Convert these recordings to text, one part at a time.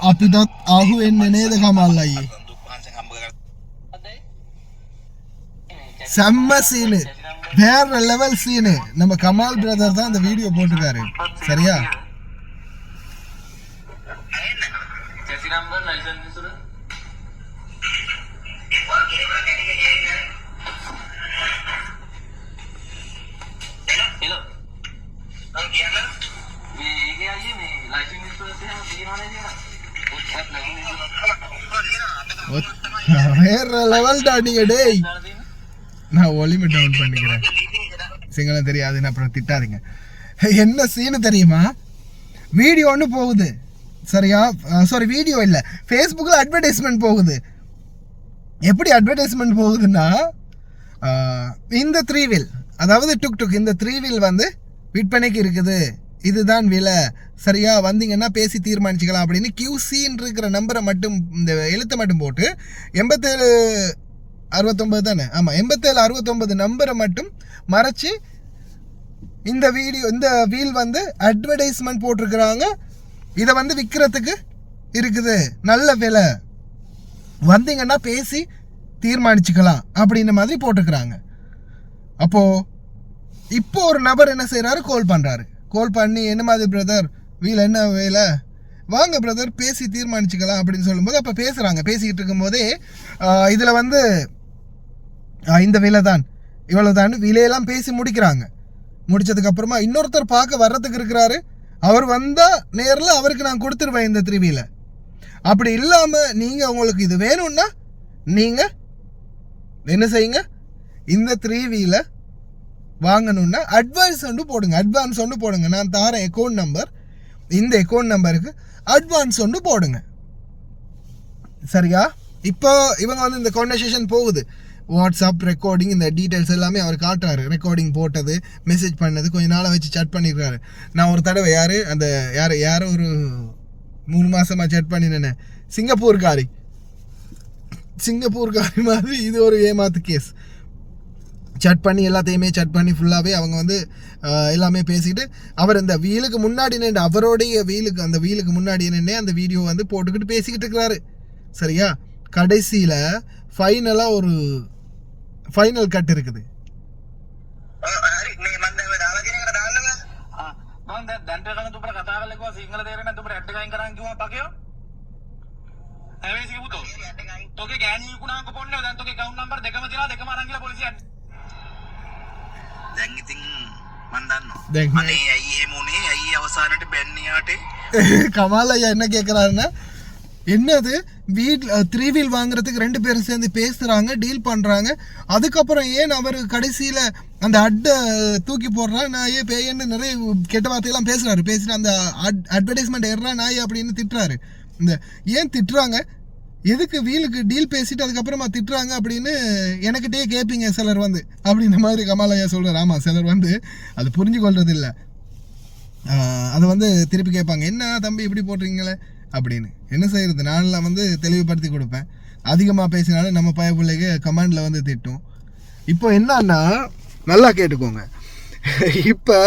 අපිටත් අහු වෙන්නේ නේද කමල් අයියේ? செம்ம சீனு, வேற லெவல் சீனு. நம்ம கமால் பிரதர் தான் அந்த வீடியோ போட்டுருக்காரு. சரியா? வேற லெவல் டாடிங்க டேய். நான் ஒலிமை டவுன் பண்ணிக்கிறேன், சிங்களம் தெரியாதுன்னு அப்புறம் திட்டாதீங்க. என்ன சீனு தெரியுமா? வீடியோ ஒன்று போகுது, சரியா? சாரி, வீடியோ இல்லை, ஃபேஸ்புக்கில் அட்வர்டைஸ்மெண்ட் போகுது. எப்படி அட்வர்டைஸ்மெண்ட் போகுதுன்னா, இந்த 3 வீல், அதாவது டுக் இந்த 3 வீல் வந்து விற்பனைக்கு இருக்குது, இதுதான் விலை, சரியா? வந்தீங்கன்னா பேசி தீர்மானிச்சுக்கலாம் அப்படின்னு கியூசின்னு இருக்கிற நம்பரை மட்டும், இந்த எழுத்தை மட்டும் போட்டு 8769 தானே, ஆமாம் 8769 நம்பரை மட்டும் மறைச்சி இந்த வீடியோ, இந்த வீல் வந்து அட்வர்டைஸ்மெண்ட் போட்டிருக்கிறாங்க. இதை வந்து விற்கிறதுக்கு இருக்குது, நல்ல விலை, வந்தீங்கன்னா பேசி தீர்மானிச்சுக்கலாம் அப்படின்ற மாதிரி போட்டிருக்கிறாங்க. அப்போது இப்போ ஒரு நபர் என்ன செய்கிறாரு, கால் பண்ணுறாரு. கால் பண்ணி, என்ன மாதிரி பிரதர் வீல், என்ன வேலை, வாங்க பிரதர் பேசி தீர்மானிச்சுக்கலாம் அப்படின்னு சொல்லும்போது, அப்போ பேசுகிறாங்க. பேசிக்கிட்டு இருக்கும்போதே இதில் வந்து இந்த விலை தான், இவ்வளோ தான் விலையெல்லாம் பேசி முடிக்கிறாங்க. முடித்ததுக்கப்புறமா இன்னொருத்தர் பார்க்க வர்றதுக்கு இருக்கிறாரு. அவர் வந்தால் நேரில் அவருக்கு நான் கொடுத்துருவேன் இந்த 3 வீலை. அப்படி இல்லாமல் நீங்கள் உங்களுக்கு இது வேணும்னா நீங்கள் என்ன செய்யுங்க, இந்த 3 வீலை வாங்கணுன்னா அட்வான்ஸ் ஒன்று போடுங்க. நான் தாரேன் அக்கௌண்ட் நம்பர், இந்த அக்கௌண்ட் நம்பருக்கு அட்வான்ஸ் ஒன்று போடுங்க, சரியா? இப்போ இவங்க வந்து இந்த கான்வர்சேஷன் போகுது, வாட்ஸ்அப் ரெக்கார்டிங், இந்த டீட்டெயில்ஸ் எல்லாமே அவர் காட்டுறாரு. ரெக்கார்டிங் போட்டது, மெசேஜ் பண்ணது, கொஞ்சம் நாளாக வச்சு சேட் பண்ணியிருக்காரு. நான் ஒரு தடவை யாரோ ஒரு 3 மாதமாக சேட் பண்ணினேன், சிங்கப்பூர்காரி மாதிரி. இது ஒரு ஏமாத்து கேஸ். சேட் பண்ணி எல்லாத்தையுமே சேட் பண்ணி ஃபுல்லாகவே அவங்க வந்து எல்லாமே பேசிட்டு, அவர் இந்த வீலுக்கு முன்னாடி நின்று, அவருடைய வீலுக்கு, அந்த வீலுக்கு முன்னாடி நின்று அந்த வீடியோ வந்து போட்டுக்கிட்டு பேசிக்கிட்டு இருக்கிறாரு, சரியா? கடைசியில் ஃபைனலாக ஒரு ஃபைனல் கட் இருக்குது. கமால் ஐயா என்ன கேட்குறாருன்னா, என்னது வீட்டில் 3 வீல் வாங்குறதுக்கு 2 பேரும் சேர்ந்து பேசுகிறாங்க, டீல் பண்ணுறாங்க, அதுக்கப்புறம் ஏன் அவர் கடைசியில் அந்த அட்டை தூக்கி போடுறா நாயே பேயன்னு நிறைய கெட்ட வார்த்தையெல்லாம் பேசிட்டு அந்த அட்வர்டைஸ்மெண்ட் ஏறா நாய் அப்படின்னு திட்டுறாரு. இந்த ஏன் திட்டுறாங்க, எதுக்கு வீலுக்கு டீல் பேசிட்டு அதுக்கப்புறமா திட்டுறாங்க அப்படின்னு எனக்கிட்டே கேட்பீங்க சிலர் வந்து, அப்படின்ற மாதிரி கமால் ஐயா சொல்கிறார். ஆமாம், சிலர் வந்து அது புரிஞ்சு கொள்வது இல்லை, அதை வந்து திருப்பி கேட்பாங்க, என்ன தம்பி இப்படி போடுறீங்களே அப்படின்னு. என்ன செய்கிறது, நான்லாம் வந்து தெளிவுபடுத்தி கொடுப்பேன். அதிகமாக பேசினாலும் நம்ம பய பிள்ளைக்கு கமெண்டில் வந்து திட்டும். இப்போ என்னன்னா, நல்லா கேட்டுக்கோங்க, இப்போ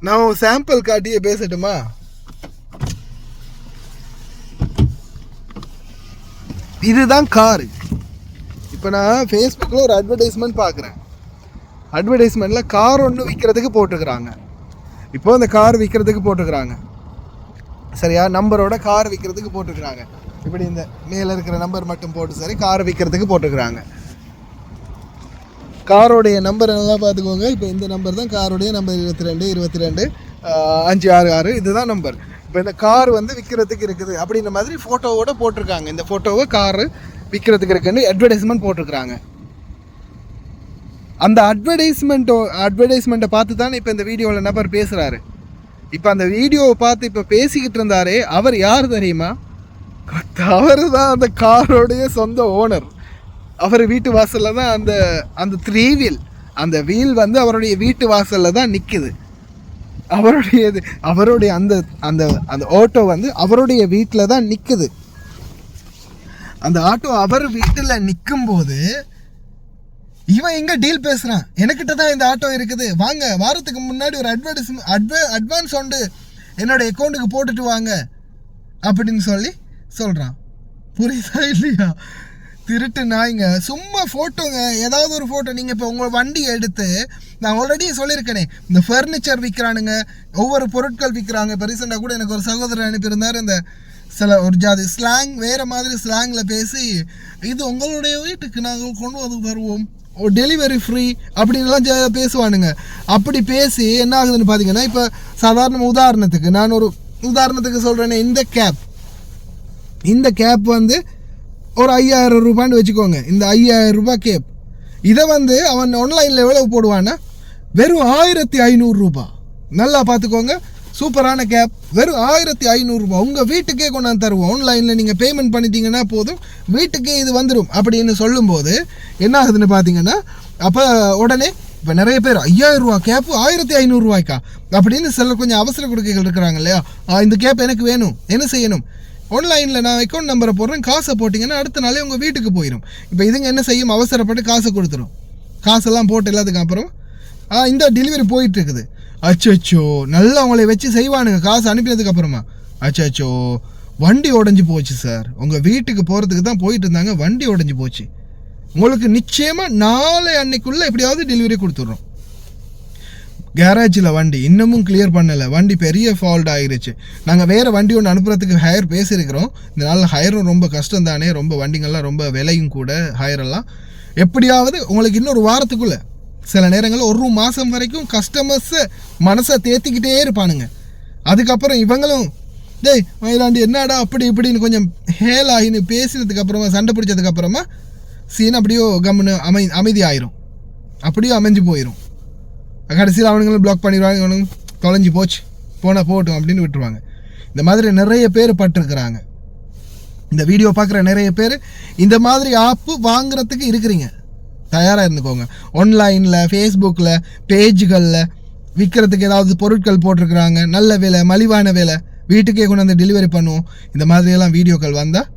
நான் சாம்பிள் காட்டியே பேசட்டுமா? இதுதான் காரு. இப்போ நான் ஃபேஸ்புக்கில் ஒரு அட்வர்டைஸ்மெண்ட் பார்க்குறேன். அட்வர்டைஸ்மெண்ட்டில் கார் ஒன்று விற்கிறதுக்கு போட்டுக்கிறாங்க. இப்போ அந்த கார் விற்கிறதுக்கு போட்டுக்கிறாங்க, சரியா? நம்பரோட கார் விற்கிறதுக்கு போட்டுக்கிறாங்க. இப்படி இந்த மேலே இருக்கிற நம்பர் மட்டும் போட்டு சரி கார் விற்கிறதுக்கு போட்டுக்கிறாங்க. காரோடைய நம்பர் நல்லா பார்த்துக்கோங்க. இப்போ இந்த நம்பர் தான் காரோடைய நம்பர், 22 566, இதுதான் நம்பர். இப்போ இந்த கார் வந்து விற்கிறதுக்கு இருக்குது அப்படின்ற மாதிரி ஃபோட்டோவோட போட்டிருக்காங்க. இந்த ஃபோட்டோவை காரு விற்கிறதுக்கு இருக்குன்னு அட்வர்டைஸ்மெண்ட் போட்டிருக்கிறாங்க. அந்த அட்வர்டைஸ்மெண்ட்டை பார்த்து தானே இப்போ இந்த வீடியோவில் நபர் பேசுகிறாரு. இப்போ அந்த வீடியோவை பார்த்து இப்போ பேசிக்கிட்டு இருந்தாரே, அவர் யார் தெரியுமா? அவர் தான் அந்த காரோடைய சொந்த ஓனர். அவர் வீட்டு வாசலில் தான் அந்த 3 வீல், அந்த வீல் வந்து அவருடைய வீட்டு வாசலில் தான் நிற்குது. அவருடைய அந்த அந்த அந்த ஆட்டோ வந்து அவருடைய வீட்டில் தான் நிற்குது. அந்த ஆட்டோ அவர் வீட்டில் நிற்கும்போது இவன் எங்கே டீல் பேசுகிறான், எனக்கிட்ட தான் இந்த ஆட்டோ இருக்குது, வாங்க வாரத்துக்கு முன்னாடி ஒரு அட்வான்ஸ் ஒன்று என்னோட அக்கௌண்ட்டுக்கு போட்டுட்டு வாங்க அப்படின்னு சொல்லி சொல்கிறான். புரியுதா இல்லையா? திருட்டு நாய்ங்க. சும்மா ஃபோட்டோங்க, ஏதாவது ஒரு ஃபோட்டோ. நீங்கள் இப்போ உங்கள் வண்டியை எடுத்து, நான் ஆல்ரெடி சொல்லியிருக்கேனே, இந்த ஃபர்னிச்சர் விற்கிறானுங்க, ஒவ்வொரு பொருட்கள் விற்கிறாங்க. இப்போ ரீசெண்டாக கூட எனக்கு ஒரு சகோதரர் அனுப்பியிருந்தார். இந்த சில ஒரு ஜாதி ஸ்லாங், வேறு மாதிரி ஸ்லாங்கில் பேசி, இது உங்களுடைய வீட்டுக்கு நாங்கள் கொண்டு வந்து தருவோம், டெலிவரி ஃப்ரீ அப்படின்லாம் பேசுவானுங்க. அப்படி பேசி என்ன ஆகுதுன்னு பார்த்தீங்கன்னா, இப்போ சாதாரண உதாரணத்துக்கு நான் ஒரு உதாரணத்துக்கு சொல்கிறேன்னே, இந்த கேப் வந்து ஒரு 5000 ரூபான்னு வச்சுக்கோங்க. இந்த 5000 ரூபாய் கேப் இதை வந்து அவன் ஆன்லைனில் எவ்வளவு போடுவான்னா வெறும் 1500 ரூபாய். நல்லா பார்த்துக்கோங்க, சூப்பரான கேப், வெறும் 1500 ரூபாய் உங்கள் வீட்டுக்கே கொண்டாந்து தருவோம். ஆன்லைனில் நீங்கள் பேமெண்ட் பண்ணிட்டீங்கன்னா போதும், வீட்டுக்கே இது வந்துடும் அப்படின்னு சொல்லும்போது என்ன ஆகுதுன்னு பார்த்தீங்கன்னா, அப்போ உடனே இப்போ நிறைய பேர் 5000 ரூபா கேப்பு 1500 ரூபாய்க்கா அப்படின்னு சிலர் கொஞ்சம் அவசர கொடுக்கைகள் இருக்கிறாங்க இல்லையா? இந்த கேப் எனக்கு வேணும், என்ன செய்யணும்? ஆன்லைனில் நான் அக்கௌண்ட் நம்பரை போடுறேன், காசை போட்டிங்கன்னா அடுத்த நாளே உங்கள் வீட்டுக்கு போயிடும். இப்போ இதுங்க என்ன செய்யும்? அவசரப்பட்டு காசை கொடுத்துரும். காசெல்லாம் போட்டு எல்லாத்துக்கும் அப்புறம் இந்த டெலிவரி போயிட்டுருக்குது. அச்சோ, நல்லா அவங்கள வச்சு செய்வானுங்க. காசு அனுப்பினதுக்கு அப்புறமா அச்சோ வண்டி உடஞ்சி போச்சு சார், உங்கள் வீட்டுக்கு போகிறதுக்கு தான் போயிட்டு இருந்தாங்க, வண்டி உடஞ்சி போச்சு, உங்களுக்கு நிச்சயமாக நாளை அன்னைக்குள்ளே எப்படியாவது டெலிவரி கொடுத்துட்றோம். கேரேஜில் வண்டி இன்னமும் கிளியர் பண்ணலை, வண்டி பெரிய ஃபால்ட் ஆகிருச்சு, நாங்கள் வேறு வண்டி ஒன்று அனுப்புறதுக்கு ஹையர் பேசியிருக்கிறோம். இந்த நாளில் ஹையரும் ரொம்ப கஷ்டம் தானே, ரொம்ப வண்டிங்கள்லாம் ரொம்ப விலையும் கூட ஹையரெல்லாம். எப்படியாவது உங்களுக்கு இன்னொரு வாரத்துக்குள்ளே, சில நேரங்களில் ஒரு மாதம் வரைக்கும் கஸ்டமர்ஸை மனசை தேத்திக்கிட்டே இருப்பானுங்க. அதுக்கப்புறம் இவங்களும் டேய் மயிலாண்டி என்னடா அப்படி இப்படின்னு கொஞ்சம் ஹேல் ஆகின்னு பேசினதுக்கப்புறமா, சண்டை பிடிச்சதுக்கப்புறமா சீன் அப்படியோ கம்முன்னு அமைதி ஆயிரும், அப்படியோ அமைஞ்சு போயிடும். கடைசியில் அவனுங்களும் பிளாக் பண்ணிடுவாங்க, அவனுங்க தொலைஞ்சி போச்சு, போனால் போகட்டும் அப்படின்னு விட்டுருவாங்க. இந்த மாதிரி நிறைய பேர் பட்டிருக்கிறாங்க. இந்த வீடியோ பார்க்குற நிறைய பேர் இந்த மாதிரி ஆப்பு வாங்குறதுக்கு இருக்கிறீங்க, தயாராக இருந்துக்கோங்க. ஆன்லைனில், ஃபேஸ்புக்கில், பேஜுகளில் விற்கிறதுக்கு ஏதாவது பொருட்கள் போட்டிருக்கிறாங்க, நல்ல விலை, மலிவான விலை, வீட்டுக்கே கொண்டு வந்து டெலிவரி பண்ணுவோம். இந்த மாதிரியெல்லாம் வீடியோக்கள் வந்தால்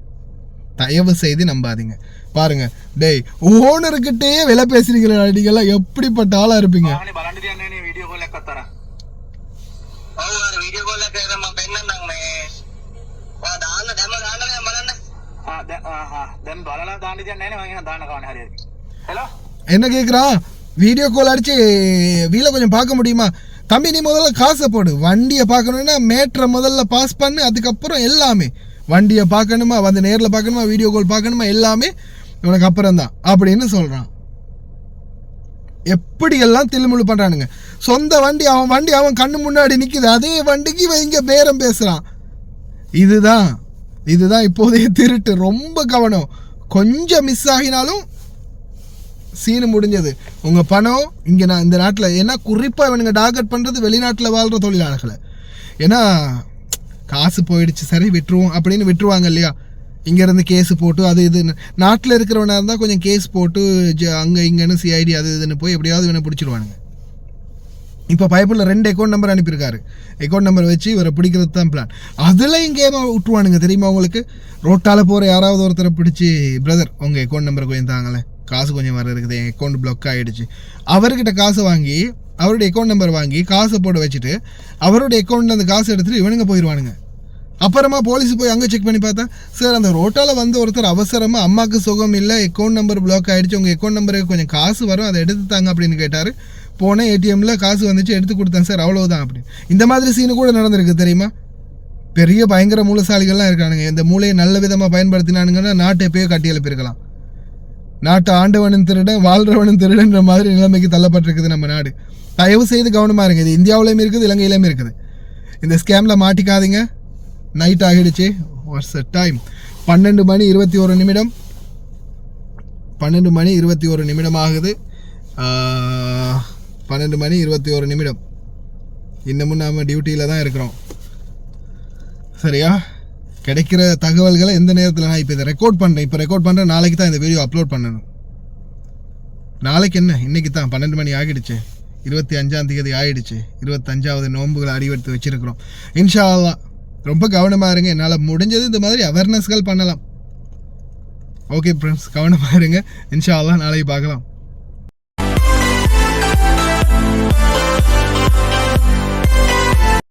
தயவு செய்து நம்பாதீங்க. பாருங்க, டேய் ஓனர்கிட்டே விலை பேசுறீங்களா? நீங்கெல்லாம் எப்படிப்பட்ட ஆளா இருப்பீங்க? என்ன கேக்குறான்? வீடியோ கால் அடிச்சு வீல கொஞ்சம் பார்க்க முடியுமா? தம்பி நீ முதல்ல காசை போடு, வண்டியை பார்க்கணும்னா மேட்ரை முதல்ல பாஸ் பண்ணு, அதுக்கப்புறம் எல்லாமே வண்டியை பார்க்கணுமா, வந்து நேரில் பார்க்கணுமா, வீடியோ கால் பார்க்கணுமா, எல்லாமே உனக்கு அப்புறம் தான் அப்படின்னு சொல்கிறான். எப்படியெல்லாம் தில்முழு பண்ணுறானுங்க. சொந்த வண்டி அவன் கண்ணு முன்னாடி நிற்குது, அதே வண்டிக்கு இவன் இங்கே பேரம் பேசுகிறான். இதுதான் இப்போதைய திருட்டு. ரொம்ப கவனம், கொஞ்சம் மிஸ் ஆகினாலும் சீனு முடிஞ்சது. உங்கள் பணம் இங்கே நான் இந்த நாட்டில், ஏன்னா குறிப்பாக இவனுங்க டார்கெட் பண்ணுறது வெளிநாட்டில் வாழ்கிற தொழிலாளர்களை. ஏன்னா காசு போயிடுச்சு சரி விட்டுருவோம் அப்படின்னு விட்டுருவாங்க இல்லையா? இங்கேருந்து கேஸு போட்டு அது இதுன்னு, நாட்டில் இருக்கிறவனாக இருந்தால் கொஞ்சம் கேஸ் போட்டு அங்கே இங்கேன்னு சிஐடி அது இதுன்னு போய் எப்படியாவது இவனை பிடிச்சிடுவானுங்க. இப்போ பைப்பில் 2 அக்கௌண்ட் நம்பர் அனுப்பியிருக்காரு. அக்கௌண்ட் நம்பர் வச்சு இவரை பிடிக்கிறது தான் பிளான். அதுலேயும் கேமை விட்டுருவானுங்க தெரியுமா உங்களுக்கு? ரோட்டால் போகிற யாராவது ஒருத்தரை பிடிச்சி, பிரதர் உங்கள் அக்கௌண்ட் நம்பரை கொஞ்சம் தாங்களேன், காசு கொஞ்சம் வர இருக்குது, என் அக்கௌண்ட் பிளாக் ஆகிடுச்சு. அவர்கிட்ட காசை வாங்கி, அவருடைய அக்கௌண்ட் நம்பர் வாங்கி காசை போட்டு வச்சுட்டு அவருடைய அக்கௌண்ட்டில் அந்த காசை எடுத்துகிட்டு இவனுங்க போயிடுவானுங்க. அப்புறமா போலீஸ் போய் அங்கே செக் பண்ணி பார்த்தா, சார் அந்த ரோட்டால் வந்து ஒருத்தர் அவசரமாக அம்மாவுக்கு சுகம் இல்லை, அக்கௌண்ட் நம்பர் பிளாக் ஆகிடுச்சு, உங்கள் அக்கௌண்ட் நம்பருக்கு கொஞ்சம் காசு வரும், அதை எடுத்து தாங்க அப்படின்னு கேட்டார். போனேன், ஏடிஎம்மில் காசு வந்துச்சு, எடுத்து கொடுத்தேன் சார், அவ்வளோதான் அப்படின்னு. இந்த மாதிரி சீனு கூட நடந்திருக்கு தெரியுமா? பெரிய பயங்கர மூலசாலிகள்லாம் இருக்கானுங்க. இந்த மூளையை நல்ல விதமாக பயன்படுத்தினானுங்கன்னா நாட்டை எப்பயோ கட்டி எழுப்பியிருக்கலாம். நாட்டை ஆண்டவனும் திருடன், வாழ்கிறவனும் திருடன்ற மாதிரி நிலைமைக்கு தள்ளப்பட்டிருக்குது நம்ம நாடு. தயவு செய்து கவனமாக இருங்க. இது இந்தியாவிலையும் இருக்குது, இலங்கையிலையும் இருக்குது. இந்த ஸ்கேமில் மாட்டிக்காதீங்க. நைட் ஆகிடுச்சு. What's the time? 12 மணி 21 நிமிடம். 12 மணி 21 நிமிடம் ஆகுது. 12 மணி 21 நிமிடம். இன்னமும் நாம் டியூட்டியில் தான் இருக்கிறோம். சரியா? கிடைக்கிற தகவல்களை எந்த நேரத்தில் நான் இப்போ இதை ரெக்கார்ட் பண்ணுறேன். இப்போ ரெக்கார்ட் பண்ணுறேன், நாளைக்கு தான் இந்த வீடியோ அப்லோட் பண்ணணும். நாளைக்கு என்ன, இன்றைக்கி தான் 12 மணி ஆகிடுச்சு. 25ஆம் தேதி ஆகிடுச்சு. 25வது நோன்புகளை அடிவெடுத்து வச்சுருக்கிறோம். இன்ஷா அல்லாஹ் ரொம்ப கவனமாக இருங்க. என்னால் முடிஞ்சது இந்த மாதிரி அவேர்னஸ்கள் பண்ணலாம். ஓகே ஃப்ரெண்ட்ஸ், கவனமாக இருங்க. இன்ஷா அல்லாஹ் நாளைக்கு பார்க்கலாம்.